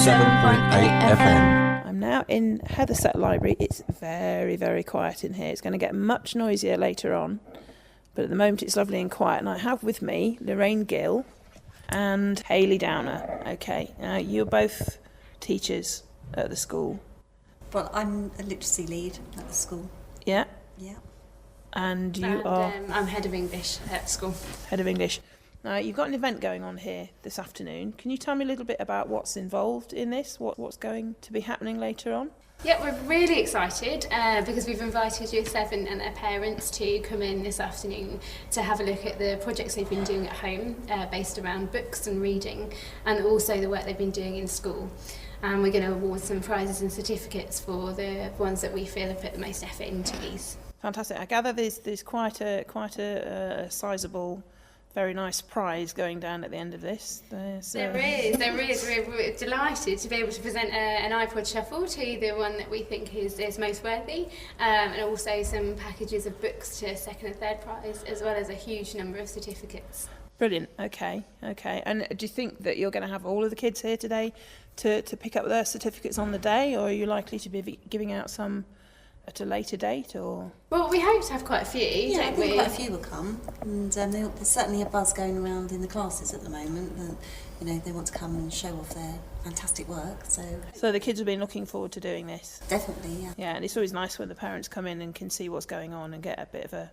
107.8 FM. I'm now in Heatherset Library. It's very, very quiet in here. It's going to get much noisier later on, but at the moment it's lovely and quiet. And I have with me Lorraine Gill and Hayley Downer. Okay, you're both teachers at the school. Well, I'm a literacy lead at the school. Yeah? Yeah. And you are? I'm head of English at school. Head of English. You've got an event going on here this afternoon. Can you tell me a little bit about what's involved in this? What's going to be happening later on? Yeah, we're really excited because we've invited Year 7 and their parents to come in this afternoon to have a look at the projects they've been doing at home based around books and reading, and also the work they've been doing in school. And we're going to award some prizes and certificates for the ones that we feel have put the most effort into these. Fantastic. I gather there's quite a sizable, very nice prize going down at the end of this. There is. We're delighted to be able to present an iPod Shuffle to the one that we think is most worthy, and also some packages of books to second and third prize, as well as a huge number of certificates. Brilliant. Okay. And do you think that you're going to have all of the kids here today to pick up their certificates on the day, or are you likely to be giving out some at a later date? Or well, we hope to have quite a few. Yeah, I think quite a few will come, and there's certainly a buzz going around in the classes at the moment that they want to come and show off their fantastic work. So the kids have been looking forward to doing this. Definitely, yeah. Yeah, and it's always nice when the parents come in and can see what's going on and get a bit of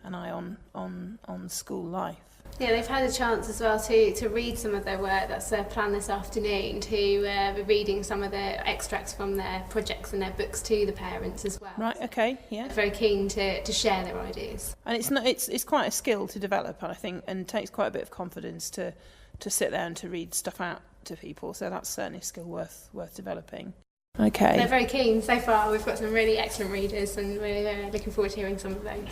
an eye on school life. Yeah, they've had a chance as well to read some of their work. That's their plan this afternoon, to be reading some of the extracts from their projects and their books to the parents as well. Right, okay, yeah. They're very keen to share their ideas. And it's quite a skill to develop, I think, and takes quite a bit of confidence to sit there and to read stuff out to people. So that's certainly a skill worth developing. Okay. They're very keen so far. We've got some really excellent readers, and we're looking forward to hearing some of those.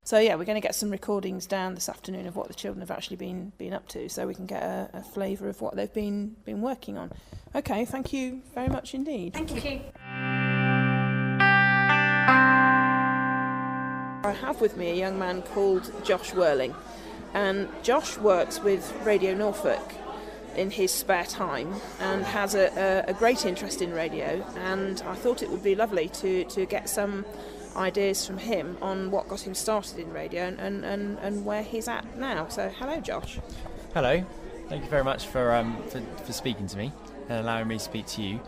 So yeah, we're going to get some recordings down this afternoon of what the children have actually been up to, so we can get a flavour of what they've been working on. Okay, thank you very much indeed. Thank you. I have with me a young man called Josh Worling, and Josh works with Radio Norfolk in his spare time and has a great interest in radio, and I thought it would be lovely to get some ideas from him on what got him started in radio and where he's at now. So hello, Josh. Hello, thank you very much for speaking to me and allowing me to speak to you.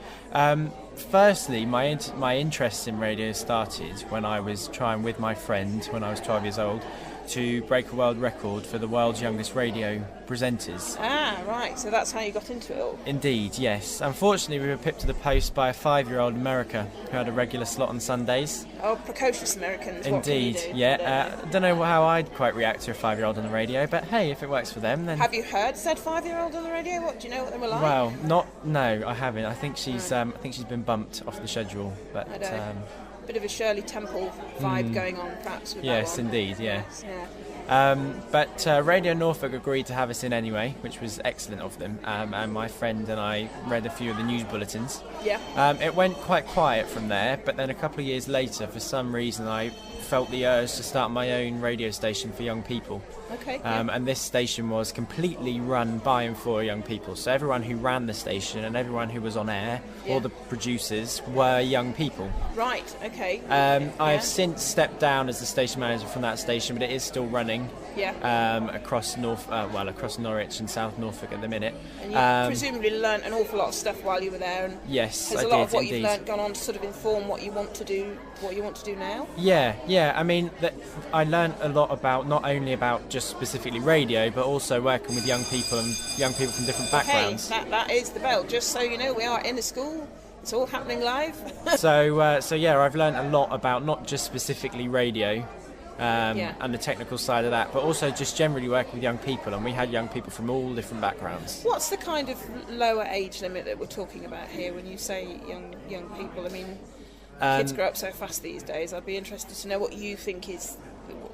Firstly, my interest in radio started when I was trying with my friend when I was 12 years old to break a world record for the world's youngest radio presenters. Ah, right, so that's how you got into it all? Indeed, yes. Unfortunately, we were pipped to the post by a 5-year-old America who had a regular slot on Sundays. Oh, precocious Americans. Indeed, what can you do? Yeah. I don't know how I'd quite react to a 5-year-old on the radio, but hey, if it works for them, then... Have you heard said 5-year-old on the radio? What, do you know what they were like? Well, no, I haven't. I think she's been bumped off the schedule, but... I know. Bit of a Shirley Temple vibe going on, perhaps. With yes, that one. Indeed, yeah. But Radio Norfolk agreed to have us in anyway, which was excellent of them. And my friend and I read a few of the news bulletins. Yeah. It went quite quiet from there, but then a couple of years later, for some reason, I felt the urge to start my own radio station for young people. Okay. And this station was completely run by and for young people. So everyone who ran the station and everyone who was on air, all the producers, were young people. Right, okay. I have since stepped down as the station manager from that station, but it is still running. Yeah. Across Norwich and South Norfolk at the minute. And you presumably learnt an awful lot of stuff while you were there. And yes, has a lot of what you've learnt gone on to sort of inform what you want to do now? Yeah. I mean, I learnt a lot about not only about just specifically radio, but also working with young people and young people from different backgrounds. Hey, that is the bell. Just so you know, we are in a school. It's all happening live. So I've learnt a lot about not just specifically radio. And the technical side of that, but also just generally working with young people, and we had young people from all different backgrounds. What's the kind of lower age limit that we're talking about here when you say young people? I mean, kids grow up so fast these days. I'd be interested to know what you think is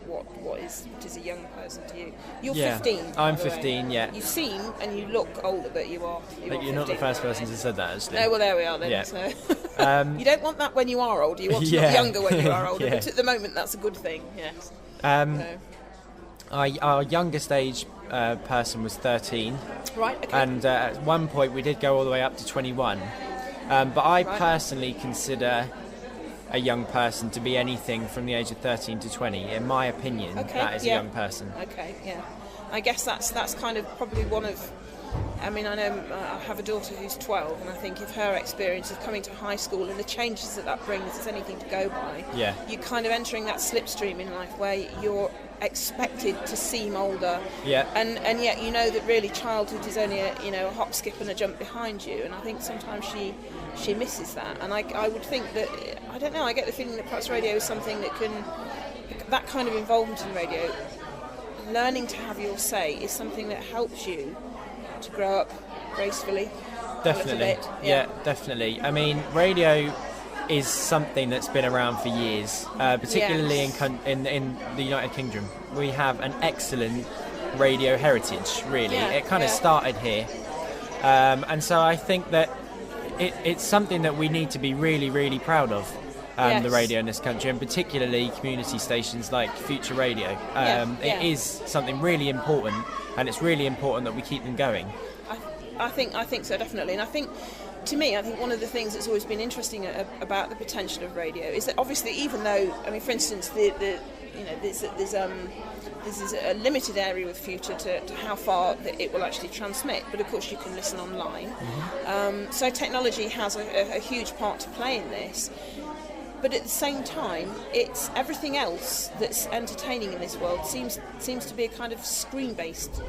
what is a young person to you. You're 15. I'm 15. Yeah. You seem and you look older, but you are. You're not the first person to say that, actually. No, well there we are then. Yeah. So. You don't want that when you are older. You want to look younger when you are older. Yeah. But at the moment, that's a good thing. Yes. Our youngest age person was 13. Right, okay. And at one point we did go all the way up to 21. But I personally consider a young person to be anything from the age of 13 to 20. In my opinion, that is a young person. Okay, yeah. I guess that's kind of probably one of... I mean, I know I have a daughter who's 12, and I think if her experience of coming to high school and the changes that brings is anything to go by, you're kind of entering that slipstream in life where you're expected to seem older, and yet you know that really childhood is only a hop, skip and a jump behind you, and I think sometimes she misses that, and I would think that, I don't know, I get the feeling that perhaps radio is something that kind of involvement in radio, learning to have your say, is something that helps you to grow up gracefully. Definitely, definitely. I mean, radio is something that's been around for years, particularly in the United Kingdom. We have an excellent radio heritage, really. It kind of started here. And so I think that it's something that we need to be really, really proud of, the radio in this country, and particularly community stations like Future Radio. It is something really important, and it's really important that we keep them going. I think so, definitely. And I think, to me, one of the things that's always been interesting about the potential of radio is that obviously, even though, I mean, for instance, there's a limited area with Future to how far that it will actually transmit, but of course you can listen online. Mm-hmm. So technology has a huge part to play in this. But at the same time, it's everything else that's entertaining in this world seems to be a kind of screen-based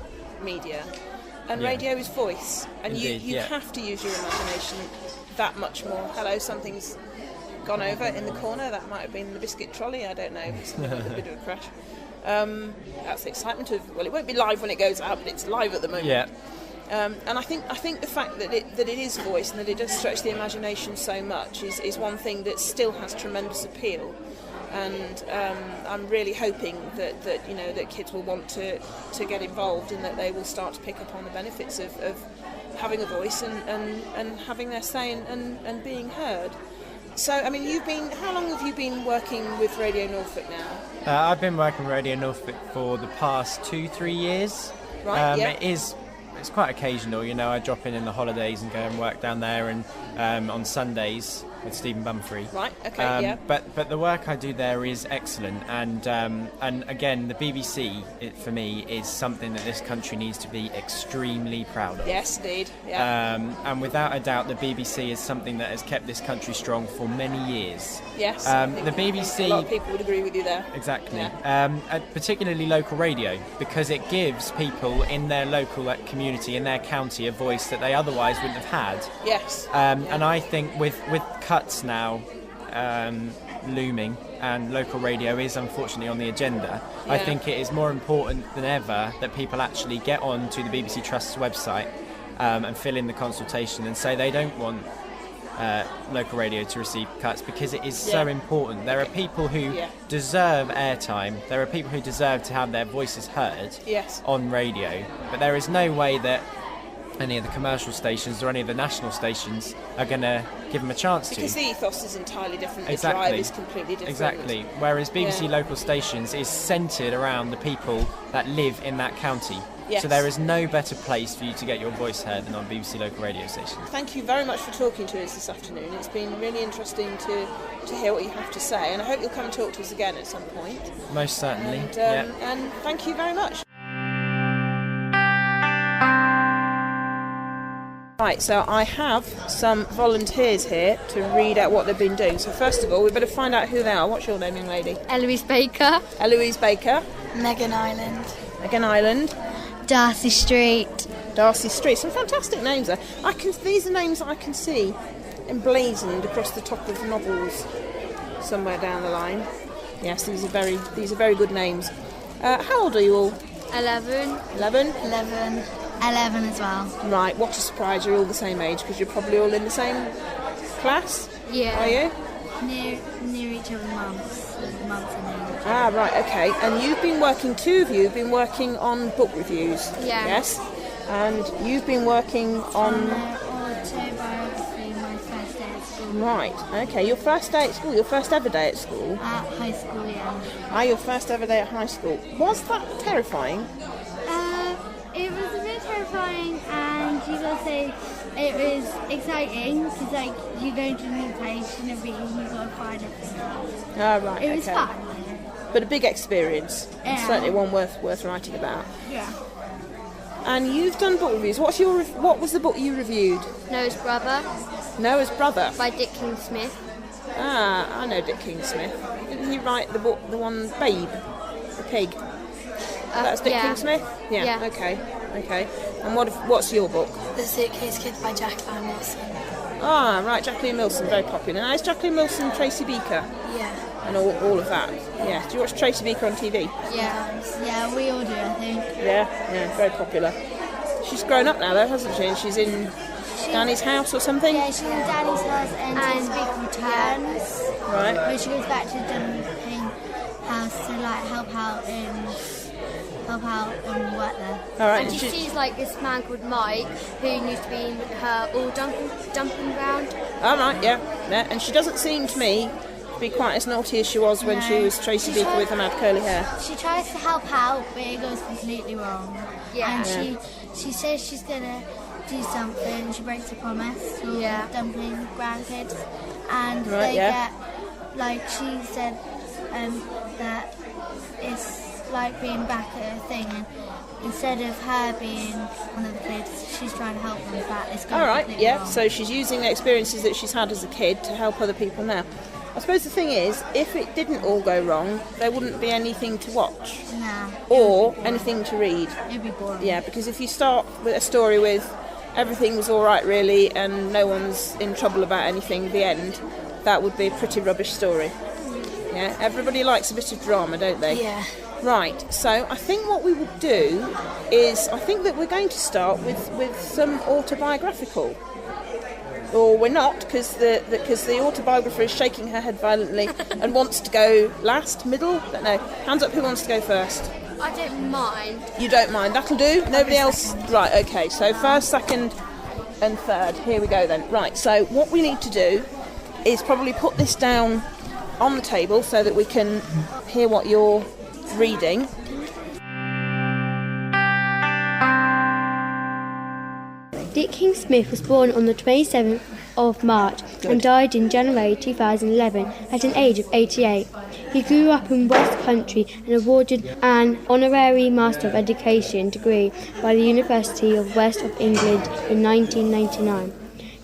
media. And radio is voice, and you have to use your imagination that much more. Hello, something's gone over in the corner. That might have been the biscuit trolley, I don't know. Something with a bit of a crash. That's the excitement of, well, it won't be live when it goes out, but it's live at the moment. Yeah. And I think the fact that it is voice and that it does stretch the imagination so much is one thing that still has tremendous appeal. And I'm really hoping that kids will want to get involved, and that they will start to pick up on the benefits of having a voice and having their say and being heard. So, I mean, how long have you been working with Radio Norfolk now? I've been working with Radio Norfolk for the past 2-3 years. Right, It's quite occasional, I drop in the holidays and go and work down there, and on Sundays with Stephen Bumfrey. Right, okay, But the work I do there is excellent, and again, the BBC, for me, is something that this country needs to be extremely proud of. Yes, indeed, yeah. And without a doubt, the BBC is something that has kept this country strong for many years. Yes, the BBC... A lot of people would agree with you there. Exactly. Yeah. Particularly local radio, because it gives people in their local community, in their county, a voice that they otherwise wouldn't have had. Yes. And I think with cuts now looming, and local radio is unfortunately on the agenda, I think it is more important than ever that people actually get on to the BBC Trust's website and fill in the consultation and say they don't want local radio to receive cuts, because it is so important. There are people who deserve airtime, there are people who deserve to have their voices heard on radio, but there is no way that any of the commercial stations or any of the national stations are going to give them a chance because to. The ethos is entirely different, exactly. The drive is completely different. Exactly, whereas BBC local stations is centred around the people that live in that county. Yes. So there is no better place for you to get your voice heard than on BBC local radio stations. Thank you very much for talking to us this afternoon. It's been really interesting to hear what you have to say, and I hope you'll come and talk to us again at some point. Most certainly. And thank you very much. Right, so I have some volunteers here to read out what they've been doing. So first of all, we better find out who they are. What's your name, young lady? Eloise Baker. Eloise Baker. Megan Island. Megan Island. Darcy Street. Darcy Street. Some fantastic names there. These are names I can see emblazoned across the top of novels somewhere down the line. Yes, these are very good names. How old are you all? 11. 11? 11. 11 as well. Right, what a surprise, you're all the same age, because you're probably all in the same class? Yeah. Are you? Near each other months and near. Ah, right, okay. And two of you have been working on book reviews. Yeah. Yes? And you've been working on... autobiography, my first day at school. Right, okay. Your first day at school, your first ever day at school? At high school, yeah. Your first ever day at high school. Was that terrifying? It was a bit terrifying, and you gotta say it was exciting because like you go to a new place and everything, you gotta find everything. Oh, right, It was fun. But a big experience. Yeah. Certainly one worth writing about. Yeah. And you've done book reviews. What was the book you reviewed? Noah's Brother Noah's Brother. by Dick King-Smith. I know Dick King-Smith. Didn't he write the book, the one, Babe, the pig? That's Dick yeah. King-Smith? Yeah. Okay. And what's your book? The Suitcase Kid by Jacqueline Wilson. Ah, right, Jacqueline Wilson, very popular. Now, is Jacqueline Wilson Tracy Beaker? Yeah. And all of that? Yeah. Do you watch Tracy Beaker on TV? Yeah, we all do, I think. Yeah, very popular. She's grown up now, though, hasn't she? And she's in Danny's house or something? Yeah, she's in Danny's house and Tracy Beaker returns. Right. But she goes back to Danny's house to like help out and work there. All right. And she sees like this man called Mike who used to be in her all dumping ground. All right, yeah. And she doesn't seem to me to be quite as naughty as she was when she was Tracy Beaker with the mad curly hair. She tries to help out, but it goes completely wrong. Yeah. And she says she's gonna do something. She breaks a promise to dumpling grandkids, and they get like she said that it's like being back at a thing, and instead of her being one of the kids, she's trying to help them with that. It's going completely wrong. So she's using the experiences that she's had as a kid to help other people now. I suppose the thing is, if it didn't all go wrong, there wouldn't be anything to watch. Nah. Or anything to read. It'd be boring. Yeah, because if you start with a story with everything was all right really and no one's in trouble about anything, the end, that would be a pretty rubbish story. Yeah, everybody likes a bit of drama, don't they? Yeah. Right, so I think what we would do is, I think that we're going to start with some autobiographical. Or we're not, because the autobiographer is shaking her head violently and wants to go last, middle, don't know. Hands up, who wants to go first? I don't mind. You don't mind, that'll do? Nobody else? Right, okay, so first, second and third. Here we go then. Right, so what we need to do is probably put this down on the table so that we can hear what you're reading. Dick King-Smith was born on the 27th of March and died in January 2011 at an age of 88. He grew up in West Country and awarded an honorary Master of Education degree by the University of West of England in 1999.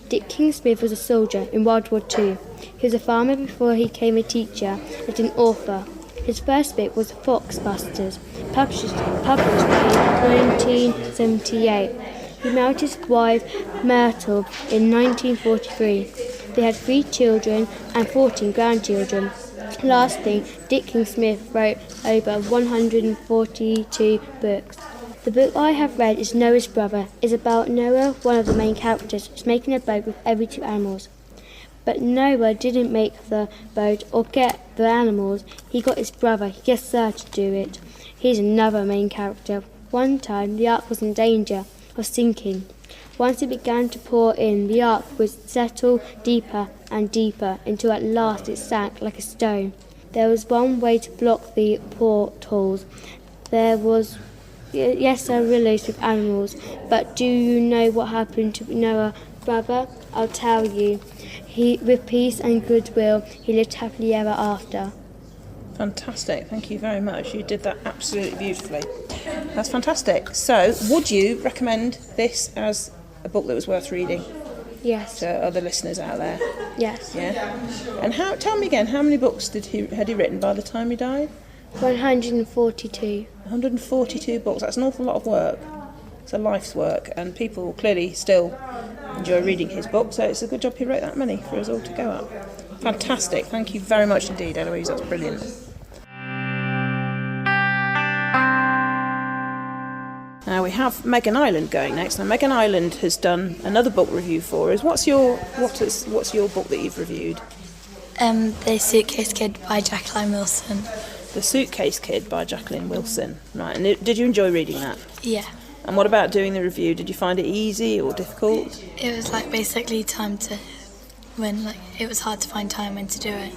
Dick King-Smith was a soldier in World War II. He was a farmer before he became a teacher and an author. His first book was Foxbusters, published in 1978. He married his wife Myrtle in 1943. They had 3 children and 14 grandchildren. Lastly, Dick King-Smith wrote over 142 books. The book I have read is Noah's Brother. It's about Noah, one of the main characters, who's making a boat with every 2 animals. But Noah didn't make the boat or get the animals. He got his brother, yes sir, to do it. He's another main character. One time the ark was in danger of sinking. Once it began to pour in, the ark would settle deeper and deeper until at last it sank like a stone. There was one way to block the portholes. There was, yes, a release with animals. But do you know what happened to Noah, brother? I'll tell you. With peace and goodwill, he lived happily ever after. Fantastic, thank you very much. You did that absolutely beautifully. That's fantastic. So, would you recommend this as a book that was worth reading? Yes. To other listeners out there? Yes. Yeah. And tell me again, how many books had he written by the time he died? 142. 142 books. That's an awful lot of work. It's a life's work, and people clearly still enjoy reading his book, so it's a good job he wrote that many for us all to go at. Fantastic. Thank you very much indeed, Eloise. That's brilliant. Now we have Megan Ireland going next. Now Megan Ireland has done another book review for us. What's your book that you've reviewed? The Suitcase Kid by Jacqueline Wilson. The Suitcase Kid by Jacqueline Wilson. Right, and did you enjoy reading that? Yeah. And what about doing the review? Did you find it easy or difficult? It was like basically time to when it was hard to find time when to do it.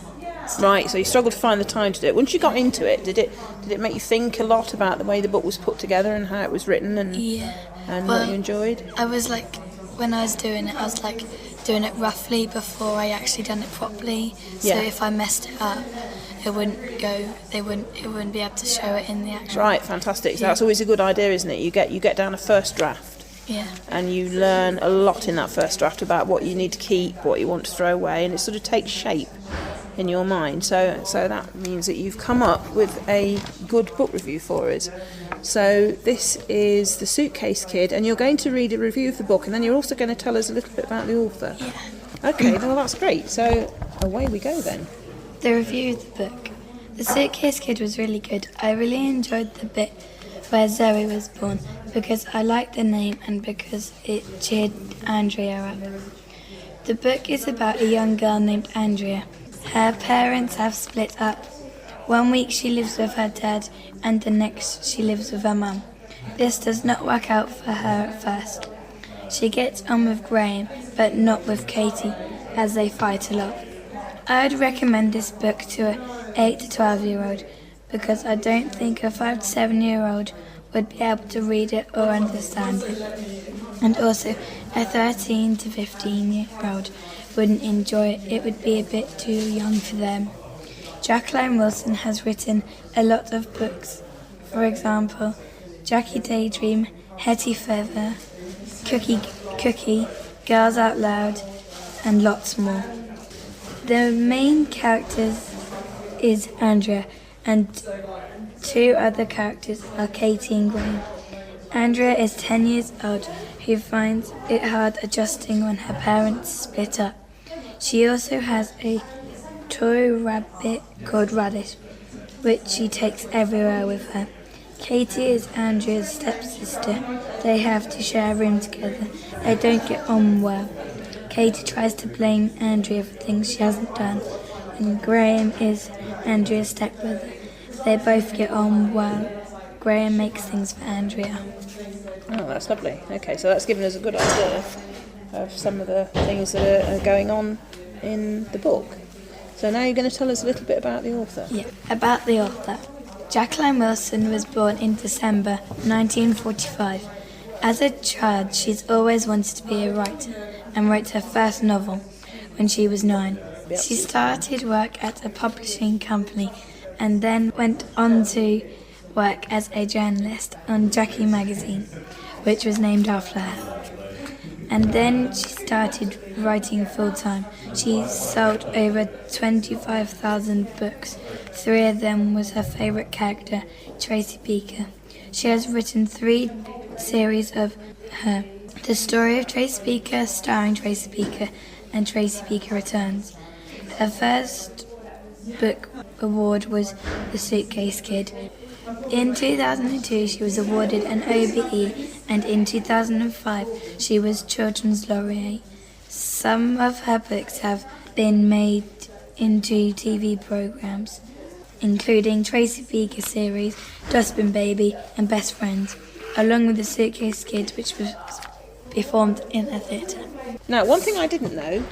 Right, so you struggled to find the time to do it. Once you got into it, did it make you think a lot about the way the book was put together and how it was written and what you enjoyed? I was when I was doing it, I was doing it roughly before I actually done it properly. So if I messed it up, it wouldn't be able to show it in the actual. Right, fantastic. So that's always a good idea, isn't it? You get down a first draft. Yeah. And you learn a lot in that first draft about what you need to keep, what you want to throw away, and it sort of takes shape in your mind. So that means that you've come up with a good book review for us. So this is The Suitcase Kid, and you're going to read a review of the book, and then you're also going to tell us a little bit about the author. Yeah. Okay, well that's great. So away we go then. The review of the book. The Suitcase Kid was really good. I really enjoyed the bit where Zoe was born because I liked the name and because it cheered Andrea up. The book is about a young girl named Andrea. Her parents have split up. 1 week she lives with her dad and the next she lives with her mum. This does not work out for her at first. She gets on with Graham but not with Katie as they fight a lot. I would recommend this book to an 8 to 12-year-old because I don't think a 5 to 7-year-old would be able to read it or understand it. And also, a 13 to 15-year-old wouldn't enjoy it. It would be a bit too young for them. Jacqueline Wilson has written a lot of books. For example, Jackie Daydream, Hetty Feather, Cookie, Girls Out Loud, and lots more. The main characters is Andrea, and 2 other characters are Katie and Graham. Andrea is 10 years old, who finds it hard adjusting when her parents split up. She also has a toy rabbit called Radish, which she takes everywhere with her. Katie is Andrea's stepsister. They have to share a room together. They don't get on well. Katie tries to blame Andrea for things she hasn't done, and Graham is Andrea's stepbrother. They both get on well. Graham makes things for Andrea. Oh, that's lovely. Okay, so that's given us a good idea of some of the things that are going on in the book. So now you're going to tell us a little bit about the author. Yeah, about the author. Jacqueline Wilson was born in December 1945. As a child, she's always wanted to be a writer and wrote her first novel when she was 9. Yep. She started work at a publishing company and then went on to work as a journalist on Jackie magazine, which was named after her. And then she started writing full-time. She sold over 25,000 books. 3 of them was her favourite character, Tracy Beaker. She has written 3 series of her. The Story of Tracy Beaker, starring Tracy Beaker, and Tracy Beaker Returns. Her first book award was The Suitcase Kid. In 2002, she was awarded an OBE, and in 2005, she was Children's Laureate. Some of her books have been made into TV programs, including Tracy Beaker series, Dustbin Baby, and Best Friends, along with The Suitcase Kid, which was performed in a theatre. Now, one thing I didn't know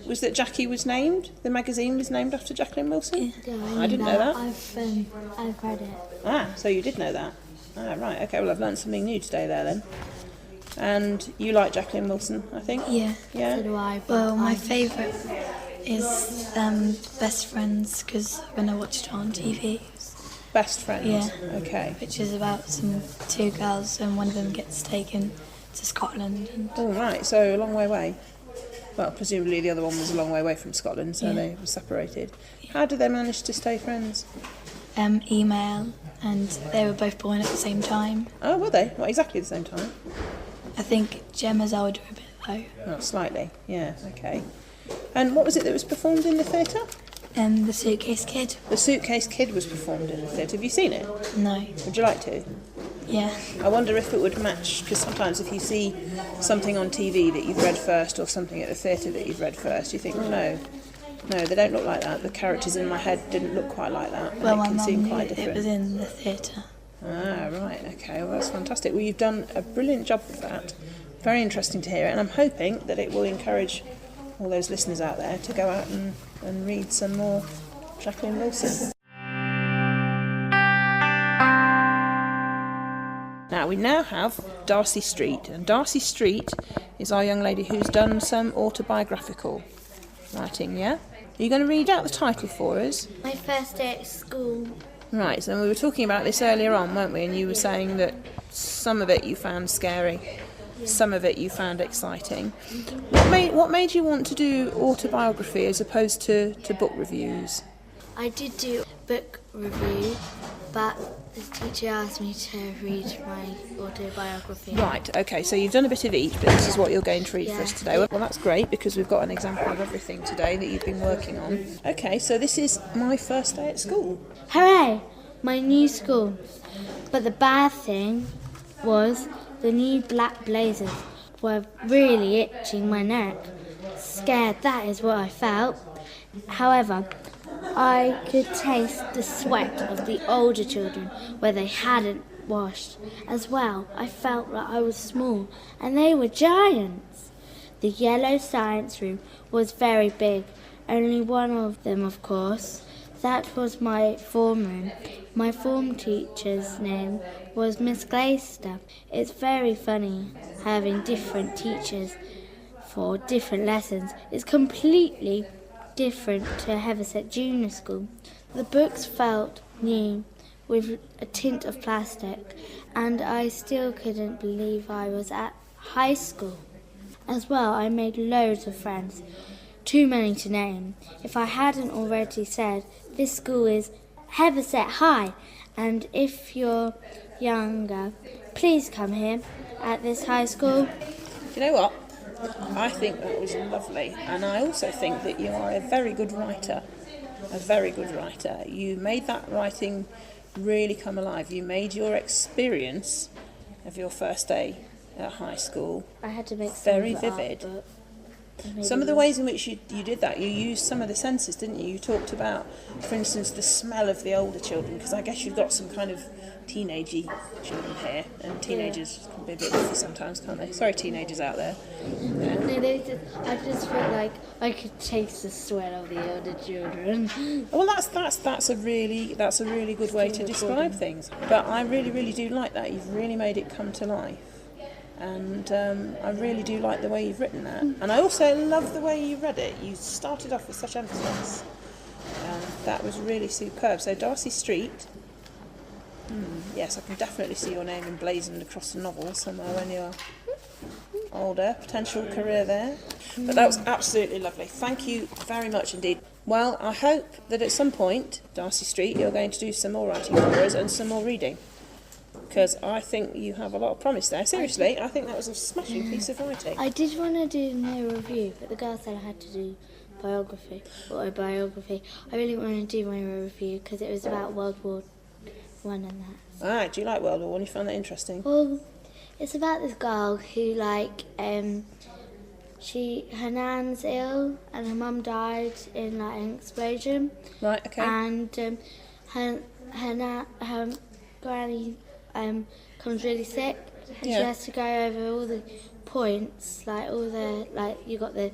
was that Jackie was named, the magazine was named after Jacqueline Wilson? Yeah, I didn't know that. I've read it. Ah, so you did know that. Ah, right, okay, well I've learned something new today there then. And you like Jacqueline Wilson, I think? Yeah. Yeah? So do I. Well, my favourite is Best Friends, because when I watched it on TV, Best Friends? Yeah. Okay. which is about 2 girls and one of them gets taken to Scotland. And Oh, right, so a long way away. Well, presumably the other one was a long way away from Scotland, so Yeah. they were separated. How did they manage to stay friends? email, and they were both born at the same time. Oh, were they? Not exactly the same time. I think Gemma's older a bit though. Oh, slightly, yeah, okay. And what was it that was performed in the theatre? The Suitcase Kid. The Suitcase Kid was performed in the theatre. Have you seen it? No. Would you like to? Yeah. I wonder if it would match, because sometimes if you see something on TV that you've read first or something at the theatre that you've read first, you think, no, they don't look like that. The characters in my head didn't look quite like that. Well, it my can mum seem knew quite it different. was in the theatre. Ah, right, okay, well that's fantastic. Well, you've done a brilliant job with that. Very interesting to hear it, and I'm hoping that it will encourage all those listeners out there to go out and read some more Jacqueline Wilson. Now, we now have Darcy Street, and Darcy Street is our young lady who's done some autobiographical writing, yeah? Are you going to read out the title for us? My first day at school. Right, so we were talking about this earlier on, weren't we? And you were saying that some of it you found scary, some of it you found exciting. What made you want to do autobiography as opposed to book reviews? I did do book review, but the teacher asked me to read my autobiography. Right, okay, so you've done a bit of each, but this is what you're going to read for us today. Well, that's great, because we've got an example of everything today that you've been working on. Okay, so this is my first day at school. Hooray! My new school. But the bad thing was the new black blazers were really itching my neck. Scared, that is what I felt. However, I could taste the sweat of the older children where they hadn't washed. As well, I felt like I was small and they were giants. The yellow science room was very big, only one of them, of course. That was my form room. My form teacher's name was Miss Glaister. It's very funny having different teachers for different lessons. It's completely different to Heverset Junior School. The books felt new with a tint of plastic, and I still couldn't believe I was at high school. As well, I made loads of friends, too many to name. If I hadn't already said, this school is Heverset High, and if you're younger, please come here at this high school. You know what? I think that was lovely, and I also think that you are a very good writer. A very good writer. You made that writing really come alive. You made your experience of your first day at high school I had to make very vivid. Some of the ways in which you did that, you used some of the senses, didn't you? You talked about, for instance, the smell of the older children, because I guess you've got some kind of teenagey children here, and teenagers can be a bit iffy sometimes, can't they? Sorry, teenagers out there. Yeah. No, I just felt like I could taste the sweat of the older children. Well, that's a really good way to describe things. But I really do like that. You've really made it come to life. And I really do like the way you've written that. And I also love the way you read it. You started off with such emphasis. That was really superb. So Darcy Street, yes, I can definitely see your name emblazoned across the novel somewhere when you're older. Potential career there. But that was absolutely lovely. Thank you very much indeed. Well, I hope that at some point, Darcy Street, you're going to do some more writing for us and some more reading. Because I think you have a lot of promise there. Seriously, I think that was a smashing piece of writing. I did want to do no review, but the girl said I had to do autobiography. I really wanted to do my review because it was about World War I and that. Ah, do you like World War I? You found that interesting? Well, it's about this girl who, her nan's ill and her mum died in an explosion. Right, okay. And her granny comes really sick, and she has to go over all the points, you got the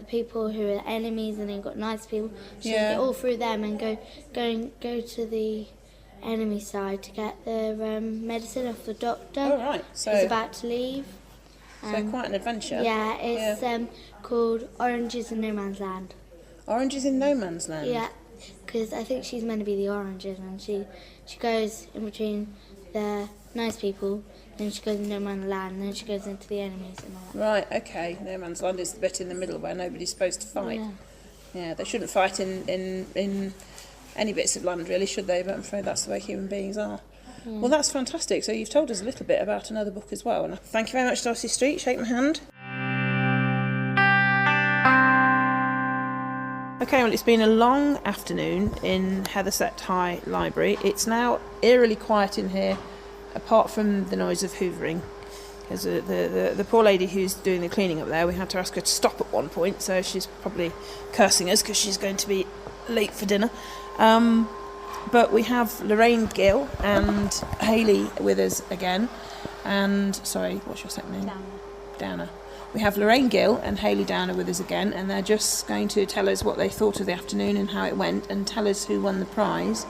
people who are enemies, and then you've got nice people. She has to get all through them and go to the enemy side to get the medicine off the doctor. Oh, right. So he's about to leave. So quite an adventure. Yeah, it's called Oranges in No Man's Land. Oranges in No Man's Land? Yeah, because I think she's meant to be the oranges, and she goes in between the nice people, then she goes in No Man's Land, and then she goes into the enemies and all that. Right, okay. No Man's Land is the bit in the middle where nobody's supposed to fight. Yeah, they shouldn't fight in any bits of land, really, should they? But I'm afraid that's the way human beings are. Yeah. Well, that's fantastic. So you've told us a little bit about another book as well. And thank you very much, Darcy Street. Shake my hand. Okay, well, it's been a long afternoon in Heverset High Library. It's now eerily quiet in here, apart from the noise of hoovering. Because the poor lady who's doing the cleaning up there, we had to ask her to stop at one point, so she's probably cursing us because she's going to be late for dinner. But we have Lorraine Gill and Hayley with us again. And, sorry, what's your second name? Downer. Downer. we have Lorraine Gill and Hayley Downer with us again, and they're just going to tell us what they thought of the afternoon and how it went, and tell us who won the prize.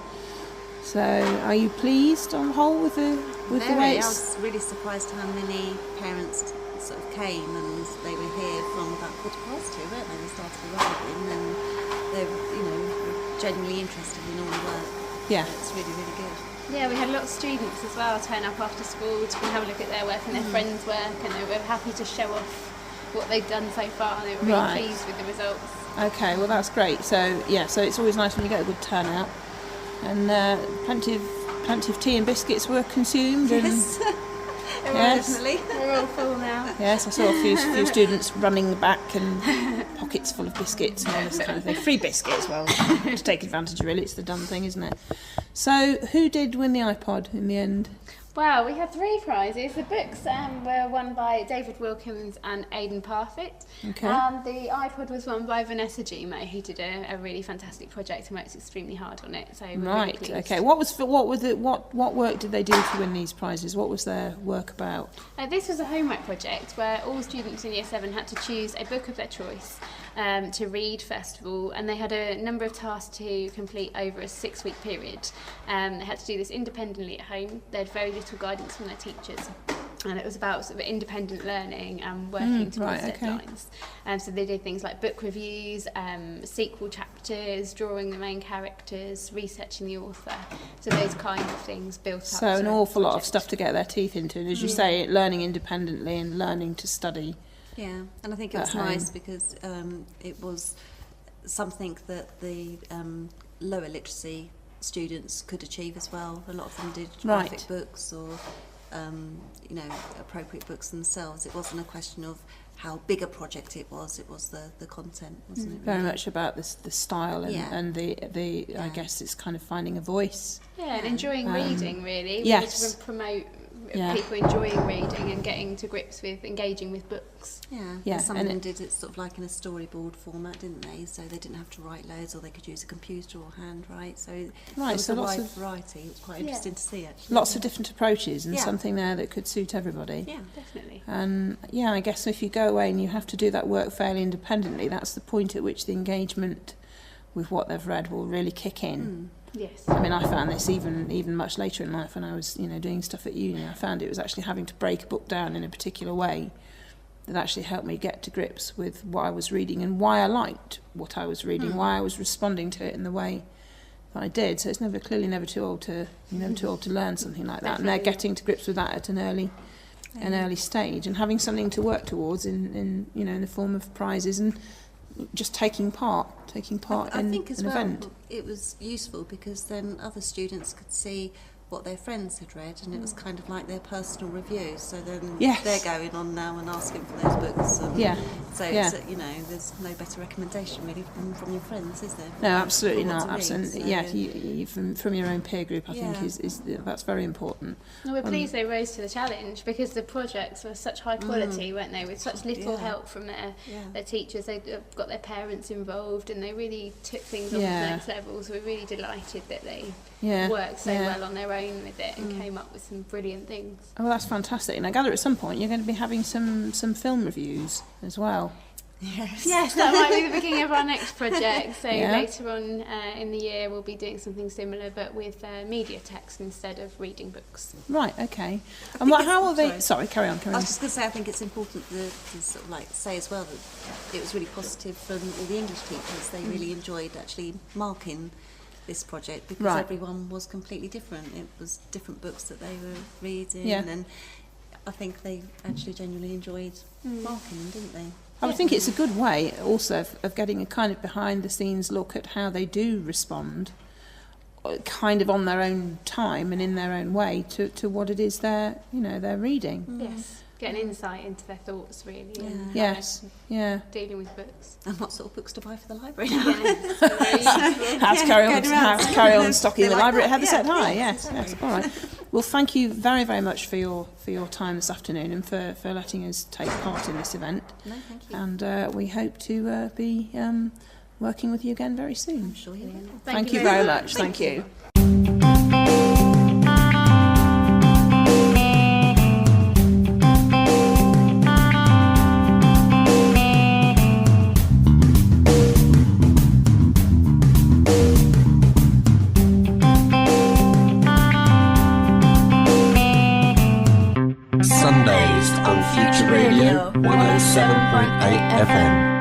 So, are you pleased on the whole with the way I was really surprised how many parents sort of came, and they were here from about 2:15, weren't they? They started arriving, and they're genuinely interested in all the work. Yeah, it's really, really good. Yeah, we had a lot of students as well turn up after school to have a look at their work and their friends' work, and they were happy to show off what they've done so far. They were really pleased with the results. Okay, well that's great. So so it's always nice when you get a good turnout, and plenty of tea and biscuits were consumed. Yes. Definitely. We're all full now. Yes, I saw a few students running back and pockets full of biscuits and all this kind of thing. Free biscuits, well, to take advantage really, it's the dumb thing, isn't it? So, who did win the iPod in the end? Well, we had 3 prizes. The books were won by David Wilkins and Aidan Parfitt. Okay. And the iPod was won by Vanessa Gmo, who did a really fantastic project and worked extremely hard on it. So we're really pleased. Okay. What work did they do to win these prizes? What was their work about? This was a homework project where all students in Year 7 had to choose a book of their choice to read first of all, and they had a number of tasks to complete over a 6-week period. They had to do this independently at home. They had very little guidance from their teachers, and it was about sort of independent learning and working towards deadlines. So they did things like book reviews, sequel chapters, drawing the main characters, researching the author. So those kind of things built up. So an awful lot of stuff to get their teeth into, and as you say, learning independently and learning to study. Yeah, and I think it was nice because it was something that the lower literacy students could achieve as well. A lot of them did graphic books or appropriate books themselves. It wasn't a question of how big a project it was the content, wasn't it? Very much about the style and the I guess it's kind of finding a voice. Yeah, and enjoying reading really. We yes. wanted to promote people enjoying reading and getting to grips with engaging with books. Yeah. Some of them did it sort of like in a storyboard format, didn't they? So they didn't have to write loads, or they could use a computer or handwrite. So there was a wide variety. It was quite interesting to see, actually. Lots of different approaches and something there that could suit everybody. Yeah, definitely. And I guess if you go away and you have to do that work fairly independently, that's the point at which the engagement with what they've read will really kick in. Yes. I mean, I found this even much later in life when I was, doing stuff at uni. I found it was actually having to break a book down in a particular way that actually helped me get to grips with what I was reading and why I liked what I was reading, why I was responding to it in the way that I did. So it's clearly never too old to learn something like that. And they're getting to grips with that at an early stage, and having something to work towards in the form of prizes and just taking part I think as an well, event. It was useful because then other students could see what their friends had read, and it was kind of like their personal review. So then they're going on now and asking for those books. So it's, there's no better recommendation really from your friends, is there? No, absolutely not. Absolutely, you from your own peer group, I think is that's very important. Well, we're pleased they rose to the challenge because the projects were such high quality, weren't they? With such little help from their teachers, they got their parents involved, and they really took things on to the next level. So we're really delighted that they worked so well on their own with it and came up with some brilliant things. Oh, that's fantastic. And I gather at some point you're going to be having some film reviews as well. Yes, that might be the beginning of our next project. So later on in the year we'll be doing something similar, but with media text instead of reading books. Right, okay. And how will they... Sorry, carry on. I was just going to say, I think it's important to sort of like say as well that it was really positive from all the English teachers. They really enjoyed actually marking this project because everyone was completely different. It was different books that they were reading, and I think they actually genuinely enjoyed marking them, didn't they? I would think it's a good way also of getting a kind of behind the scenes look at how they do respond kind of on their own time and in their own way to what it is they're reading. Yes. Get an insight into their thoughts, really. Yes. Dealing with books. And what sort of books to buy for the library. How to carry on stocking the library at Heatherset High. Yes. All right. Well, thank you very, very much for your time this afternoon and for letting us take part in this event. No, thank you. And we hope to be working with you again very soon. I'm sure you will. Thank you very much. Thank you. Sundazed on Future Radio 107.8 FM.